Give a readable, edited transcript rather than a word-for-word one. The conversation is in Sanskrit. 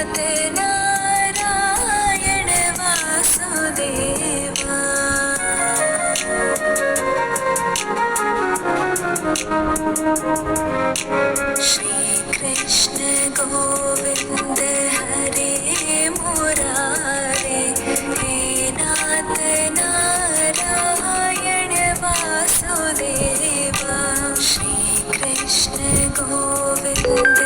नाथ नारायण वासुदेवा। श्री कृष्ण गोविंद हरे मुरारे, हे नाथ नारायण वासुदेवा। श्री कृष्ण गोविंद